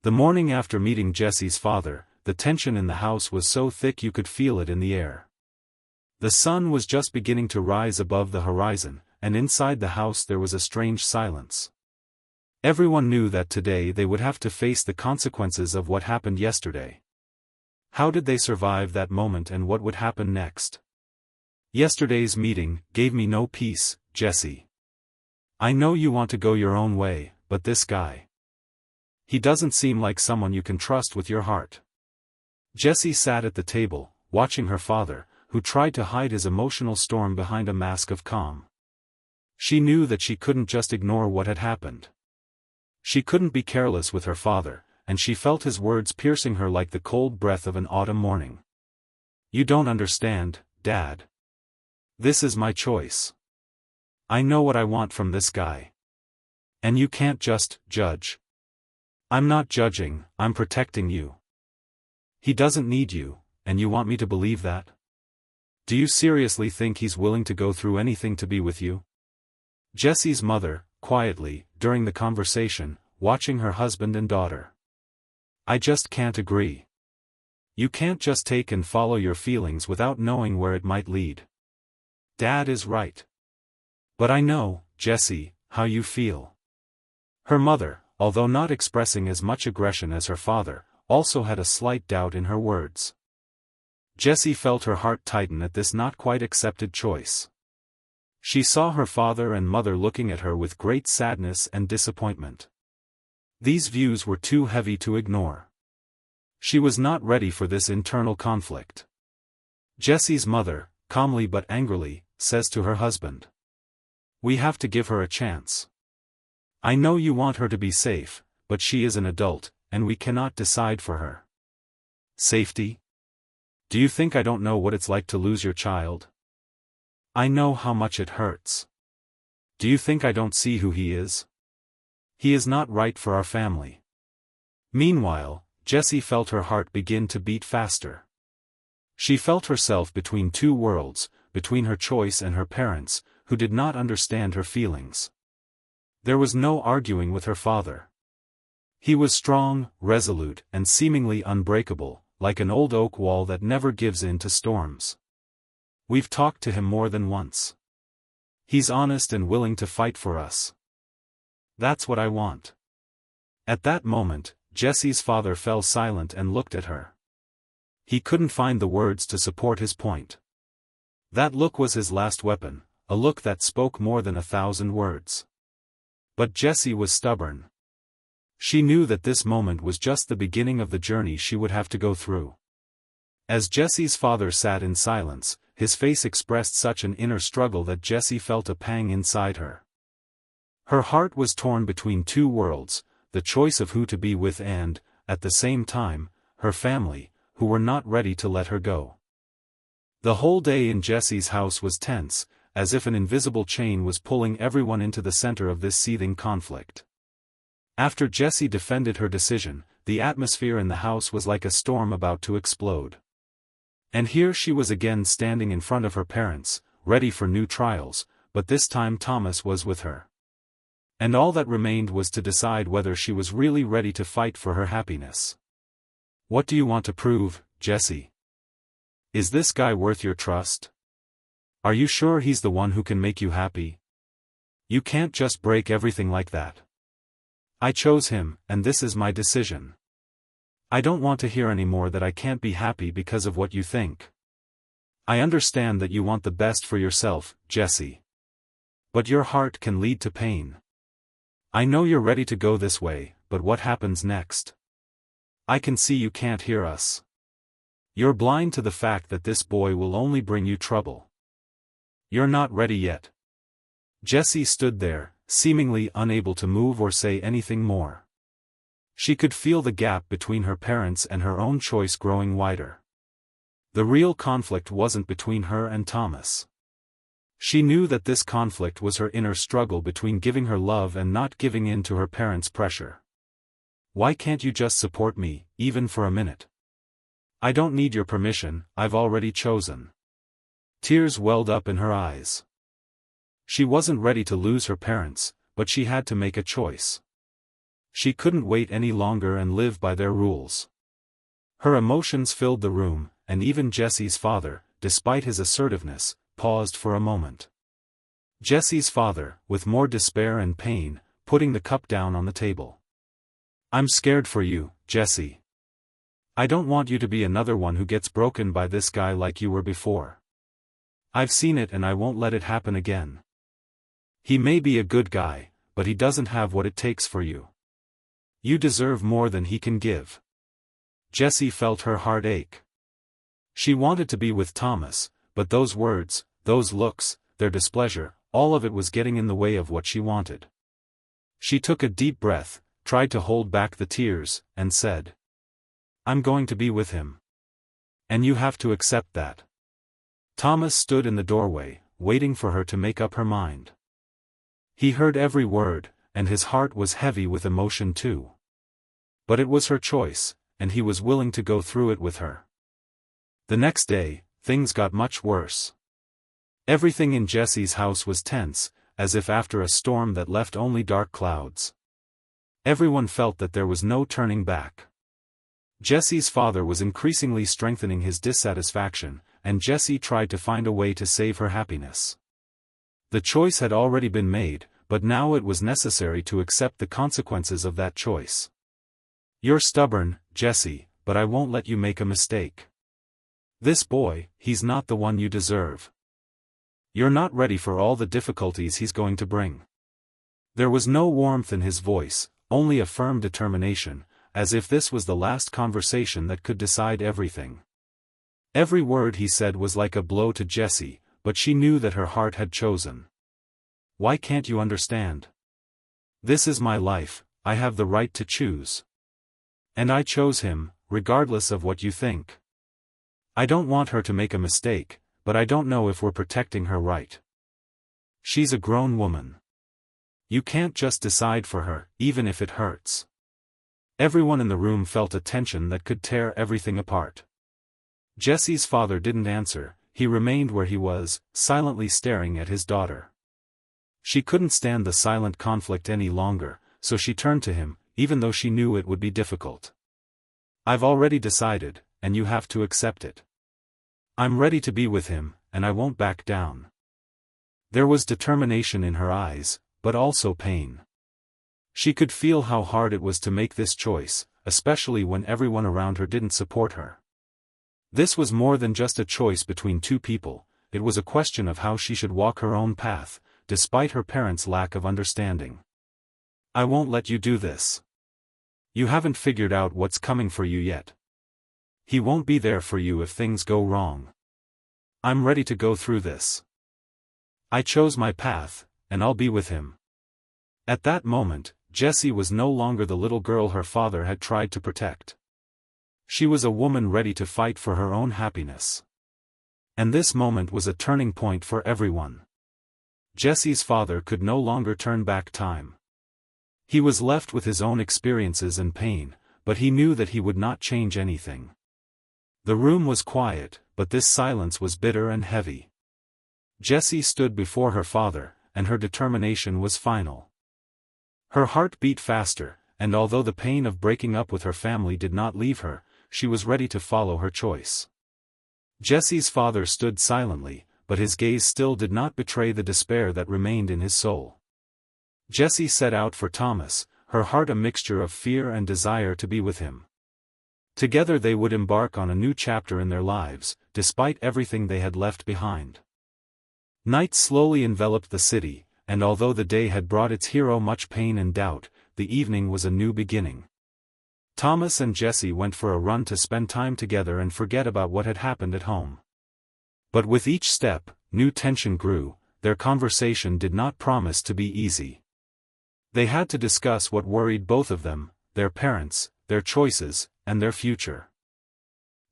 The morning after meeting Jesse's father, the tension in the house was so thick you could feel it in the air. The sun was just beginning to rise above the horizon, and inside the house there was a strange silence. Everyone knew that today they would have to face the consequences of what happened yesterday. How did they survive that moment and what would happen next? Yesterday's meeting gave me no peace, Jesse. I know you want to go your own way, but this guy. He doesn't seem like someone you can trust with your heart. Jessie sat at the table, watching her father, who tried to hide his emotional storm behind a mask of calm. She knew that she couldn't just ignore what had happened. She couldn't be careless with her father, and she felt his words piercing her like the cold breath of an autumn morning. You don't understand, Dad. This is my choice. I know what I want from this guy. And you can't just judge. I'm not judging, I'm protecting you. He doesn't need you, and you want me to believe that? Do you seriously think he's willing to go through anything to be with you? Jessie's mother, quietly, during the conversation, watching her husband and daughter. I just can't agree. You can't just take and follow your feelings without knowing where it might lead. Dad is right. But I know, Jessie, how you feel. Her mother, although not expressing as much aggression as her father, also had a slight doubt in her words. Jessie felt her heart tighten at this not quite accepted choice. She saw her father and mother looking at her with great sadness and disappointment. These views were too heavy to ignore. She was not ready for this internal conflict. Jessie's mother, calmly but angrily, says to her husband. We have to give her a chance. I know you want her to be safe, but she is an adult, and we cannot decide for her. Safety? Do you think I don't know what it's like to lose your child? I know how much it hurts. Do you think I don't see who he is? He is not right for our family. Meanwhile, Jessie felt her heart begin to beat faster. She felt herself between two worlds, between her choice and her parents, who did not understand her feelings. There was no arguing with her father. He was strong, resolute, and seemingly unbreakable, like an old oak wall that never gives in to storms. We've talked to him more than once. He's honest and willing to fight for us. That's what I want. At that moment, Jessie's father fell silent and looked at her. He couldn't find the words to support his point. That look was his last weapon, a look that spoke more than 1,000 words. But Jessie was stubborn. She knew that this moment was just the beginning of the journey she would have to go through. As Jessie's father sat in silence, his face expressed such an inner struggle that Jessie felt a pang inside her. Her heart was torn between two worlds, the choice of who to be with and, at the same time, her family, who were not ready to let her go. The whole day in Jessie's house was tense, as if an invisible chain was pulling everyone into the center of this seething conflict. After Jessie defended her decision, the atmosphere in the house was like a storm about to explode. And here she was again standing in front of her parents, ready for new trials, but this time Thomas was with her. And all that remained was to decide whether she was really ready to fight for her happiness. What do you want to prove, Jessie? Is this guy worth your trust? Are you sure he's the one who can make you happy? You can't just break everything like that. I chose him, and this is my decision. I don't want to hear anymore that I can't be happy because of what you think. I understand that you want the best for yourself, Jessie. But your heart can lead to pain. I know you're ready to go this way, but what happens next? I can see you can't hear us. You're blind to the fact that this boy will only bring you trouble. You're not ready yet. Jessie stood there, seemingly unable to move or say anything more. She could feel the gap between her parents and her own choice growing wider. The real conflict wasn't between her and Thomas. She knew that this conflict was her inner struggle between giving her love and not giving in to her parents' pressure. Why can't you just support me, even for a minute? I don't need your permission, I've already chosen. Tears welled up in her eyes. She wasn't ready to lose her parents, but she had to make a choice. She couldn't wait any longer and live by their rules. Her emotions filled the room, and even Jesse's father, despite his assertiveness, paused for a moment. Jesse's father, with more despair and pain, putting the cup down on the table. "I'm scared for you, Jesse. I don't want you to be another one who gets broken by this guy like you were before. I've seen it and I won't let it happen again. He may be a good guy, but he doesn't have what it takes for you. You deserve more than he can give." Jessie felt her heart ache. She wanted to be with Thomas, but those words, those looks, their displeasure, all of it was getting in the way of what she wanted. She took a deep breath, tried to hold back the tears, and said, "I'm going to be with him. And you have to accept that." Thomas stood in the doorway, waiting for her to make up her mind. He heard every word, and his heart was heavy with emotion too. But it was her choice, and he was willing to go through it with her. The next day, things got much worse. Everything in Jesse's house was tense, as if after a storm that left only dark clouds. Everyone felt that there was no turning back. Jesse's father was increasingly strengthening his dissatisfaction, and Jessie tried to find a way to save her happiness. The choice had already been made, but now it was necessary to accept the consequences of that choice. "You're stubborn, Jessie, but I won't let you make a mistake. This boy, he's not the one you deserve. You're not ready for all the difficulties he's going to bring." There was no warmth in his voice, only a firm determination, as if this was the last conversation that could decide everything. Every word he said was like a blow to Jessie, but she knew that her heart had chosen. "Why can't you understand? This is my life, I have the right to choose. And I chose him, regardless of what you think. I don't want her to make a mistake, but I don't know if we're protecting her right. She's a grown woman. You can't just decide for her, even if it hurts." Everyone in the room felt a tension that could tear everything apart. Jesse's father didn't answer, he remained where he was, silently staring at his daughter. She couldn't stand the silent conflict any longer, so she turned to him, even though she knew it would be difficult. "I've already decided, and you have to accept it. I'm ready to be with him, and I won't back down." There was determination in her eyes, but also pain. She could feel how hard it was to make this choice, especially when everyone around her didn't support her. This was more than just a choice between two people, it was a question of how she should walk her own path, despite her parents' lack of understanding. "I won't let you do this. You haven't figured out what's coming for you yet. He won't be there for you if things go wrong. I'm ready to go through this. I chose my path, and I'll be with him." At that moment, Jessie was no longer the little girl her father had tried to protect. She was a woman ready to fight for her own happiness. And this moment was a turning point for everyone. Jessie's father could no longer turn back time. He was left with his own experiences and pain, but he knew that he would not change anything. The room was quiet, but this silence was bitter and heavy. Jessie stood before her father, and her determination was final. Her heart beat faster, and although the pain of breaking up with her family did not leave her, she was ready to follow her choice. Jessie's father stood silently, but his gaze still did not betray the despair that remained in his soul. Jessie set out for Thomas, her heart a mixture of fear and desire to be with him. Together they would embark on a new chapter in their lives, despite everything they had left behind. Night slowly enveloped the city, and although the day had brought its hero much pain and doubt, the evening was a new beginning. Thomas and Jessie went for a run to spend time together and forget about what had happened at home. But with each step, new tension grew, their conversation did not promise to be easy. They had to discuss what worried both of them, their parents, their choices, and their future.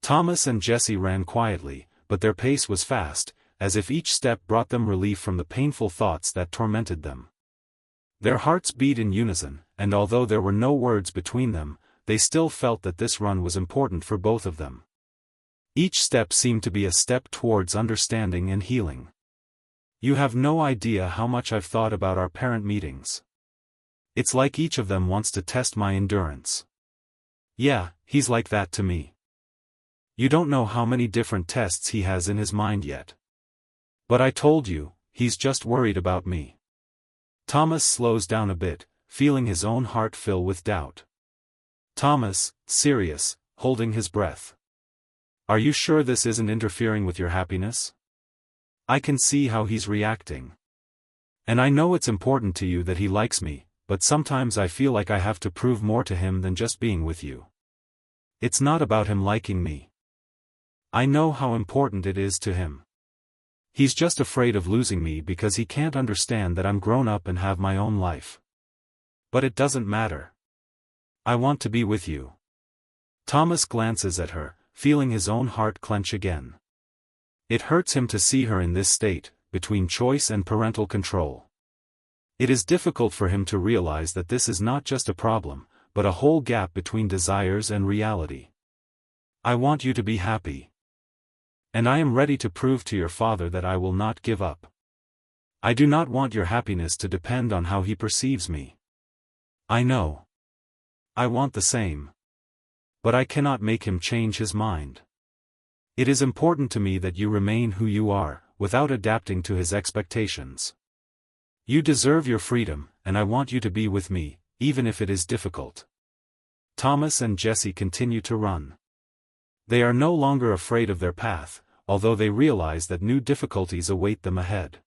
Thomas and Jessie ran quietly, but their pace was fast, as if each step brought them relief from the painful thoughts that tormented them. Their hearts beat in unison, and although there were no words between them, they still felt that this run was important for both of them. Each step seemed to be a step towards understanding and healing. "You have no idea how much I've thought about our parent meetings. It's like each of them wants to test my endurance. Yeah, he's like that to me. You don't know how many different tests he has in his mind yet. But I told you, he's just worried about me. Thomas slows down a bit, feeling his own heart fill with doubt. Thomas, serious, holding his breath. Are you sure this isn't interfering with your happiness? I can see how he's reacting. And I know it's important to you that he likes me, but sometimes I feel like I have to prove more to him than just being with you. It's not about him liking me. I know how important it is to him. He's just afraid of losing me because he can't understand that I'm grown up and have my own life. But it doesn't matter. I want to be with you. Thomas glances at her, feeling his own heart clench again. It hurts him to see her in this state, between choice and parental control. It is difficult for him to realize that this is not just a problem, but a whole gap between desires and reality. I want you to be happy. And I am ready to prove to your father that I will not give up. I do not want your happiness to depend on how he perceives me. I know. I want the same. But I cannot make him change his mind. It is important to me that you remain who you are, without adapting to his expectations. You deserve your freedom, and I want you to be with me, even if it is difficult. Thomas and Jessie continue to run. They are no longer afraid of their path, although they realize that new difficulties await them ahead.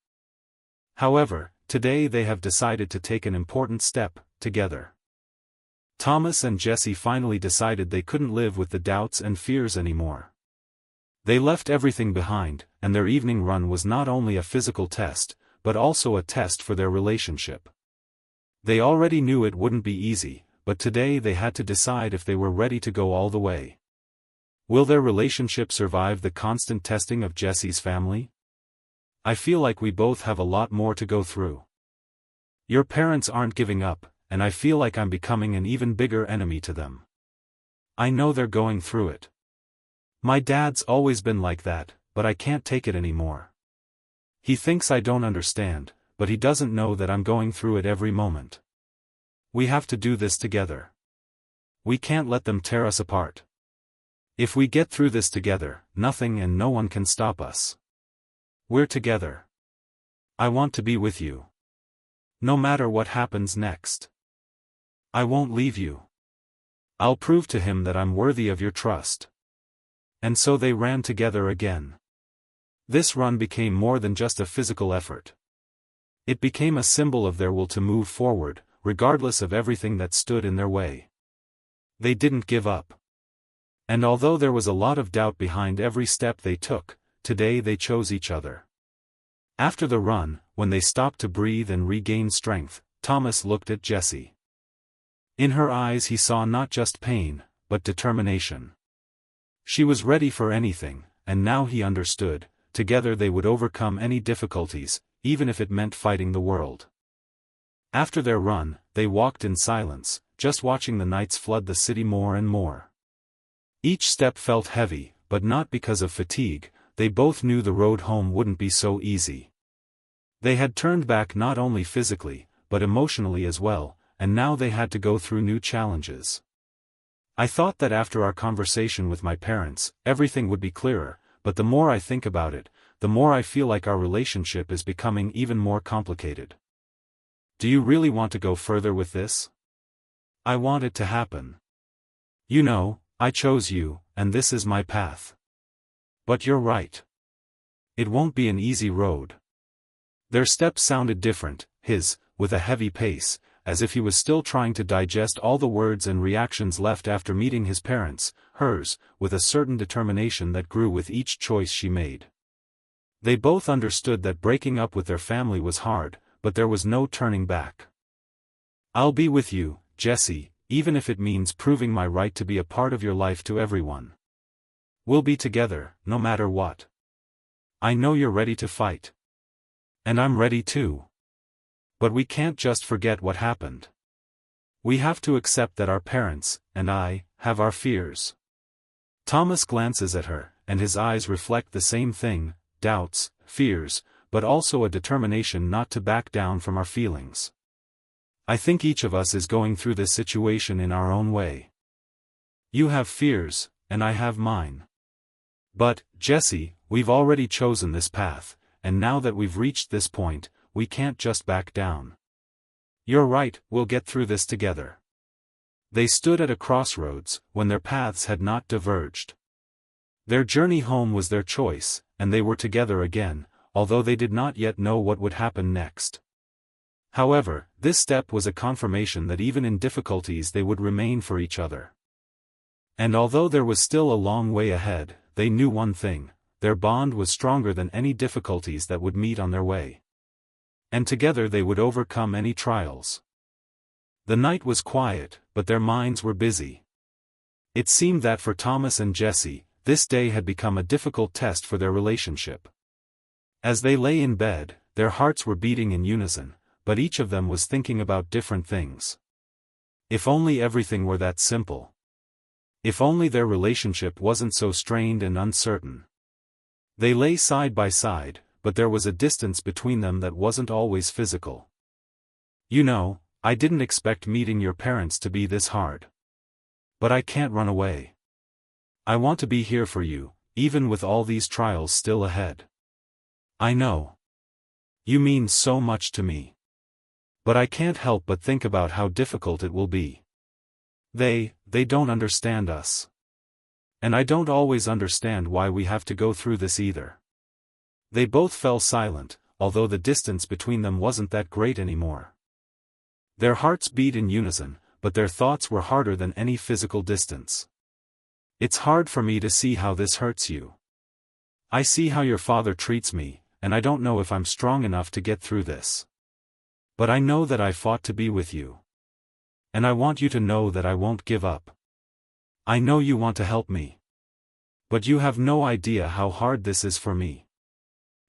However, today they have decided to take an important step, together. Thomas and Jessie finally decided they couldn't live with the doubts and fears anymore. They left everything behind, and their evening run was not only a physical test, but also a test for their relationship. They already knew it wouldn't be easy, but today they had to decide if they were ready to go all the way. Will their relationship survive the constant testing of Jessie's family? I feel like we both have a lot more to go through. Your parents aren't giving up, and I feel like I'm becoming an even bigger enemy to them. I know they're going through it. My dad's always been like that, but I can't take it anymore. He thinks I don't understand, but he doesn't know that I'm going through it every moment. We have to do this together. We can't let them tear us apart. If we get through this together, nothing and no one can stop us. We're together. I want to be with you. No matter what happens next. I won't leave you. I'll prove to him that I'm worthy of your trust. And so they ran together again. This run became more than just a physical effort. It became a symbol of their will to move forward, regardless of everything that stood in their way. They didn't give up. And although there was a lot of doubt behind every step they took, today they chose each other. After the run, when they stopped to breathe and regain strength, Thomas looked at Jessie. In her eyes he saw not just pain, but determination. She was ready for anything, and now he understood, together they would overcome any difficulties, even if it meant fighting the world. After their run, they walked in silence, just watching the nights flood the city more and more. Each step felt heavy, but not because of fatigue. They both knew the road home wouldn't be so easy. They had turned back not only physically, but emotionally as well, and now they had to go through new challenges. I thought that after our conversation with my parents, everything would be clearer, but the more I think about it, the more I feel like our relationship is becoming even more complicated. Do you really want to go further with this? I want it to happen. You know, I chose you, and this is my path. But you're right. It won't be an easy road. Their steps sounded different, his, with a heavy pace, as if he was still trying to digest all the words and reactions left after meeting his parents, hers, with a certain determination that grew with each choice she made. They both understood that breaking up with their family was hard, but there was no turning back. I'll be with you, Jessie, even if it means proving my right to be a part of your life to everyone. We'll be together, no matter what. I know you're ready to fight. And I'm ready too. But we can't just forget what happened. We have to accept that our parents, and I, have our fears. Thomas glances at her, and his eyes reflect the same thing, doubts, fears, but also a determination not to back down from our feelings. I think each of us is going through this situation in our own way. You have fears, and I have mine. But, Jesse, we've already chosen this path, and now that we've reached this point, we can't just back down. You're right, we'll get through this together. They stood at a crossroads, when their paths had not diverged. Their journey home was their choice, and they were together again, although they did not yet know what would happen next. However, this step was a confirmation that even in difficulties they would remain for each other. And although there was still a long way ahead, they knew one thing: their bond was stronger than any difficulties that would meet on their way. And together they would overcome any trials. The night was quiet, but their minds were busy. It seemed that for Thomas and Jesse, this day had become a difficult test for their relationship. As they lay in bed, their hearts were beating in unison, but each of them was thinking about different things. If only everything were that simple. If only their relationship wasn't so strained and uncertain. They lay side by side, but there was a distance between them that wasn't always physical. You know, I didn't expect meeting your parents to be this hard. But I can't run away. I want to be here for you, even with all these trials still ahead. I know. You mean so much to me. But I can't help but think about how difficult it will be. They don't understand us. And I don't always understand why we have to go through this either. They both fell silent, although the distance between them wasn't that great anymore. Their hearts beat in unison, but their thoughts were harder than any physical distance. It's hard for me to see how this hurts you. I see how your father treats me, and I don't know if I'm strong enough to get through this. But I know that I fought to be with you. And I want you to know that I won't give up. I know you want to help me. But you have no idea how hard this is for me.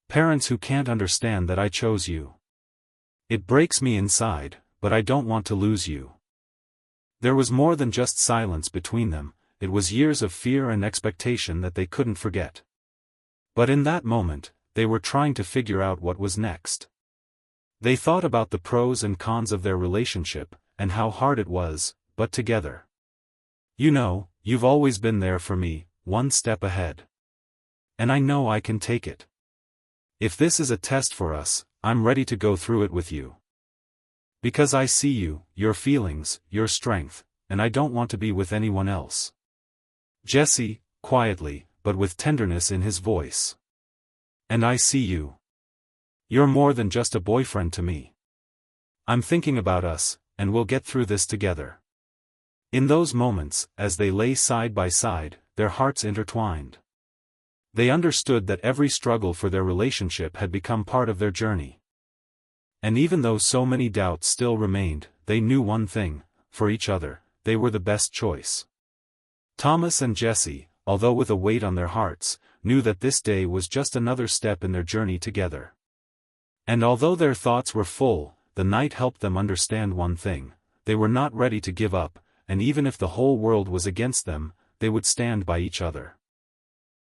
Parents who can't understand that I chose you. It breaks me inside, but I don't want to lose you. There was more than just silence between them, it was years of fear and expectation that they couldn't forget. But in that moment, they were trying to figure out what was next. They thought about the pros and cons of their relationship, and how hard it was, but together. You know, you've always been there for me, one step ahead. And I know I can take it. If this is a test for us, I'm ready to go through it with you. Because I see you, your feelings, your strength, and I don't want to be with anyone else. Jesse, quietly, but with tenderness in his voice. And I see you. You're more than just a boyfriend to me. I'm thinking about us, and we'll get through this together. In those moments, as they lay side by side, their hearts intertwined. They understood that every struggle for their relationship had become part of their journey. And even though so many doubts still remained, they knew one thing: for each other, they were the best choice. Thomas and Jesse, although with a weight on their hearts, knew that this day was just another step in their journey together. And although their thoughts were full, the night helped them understand one thing: they were not ready to give up, and even if the whole world was against them, they would stand by each other.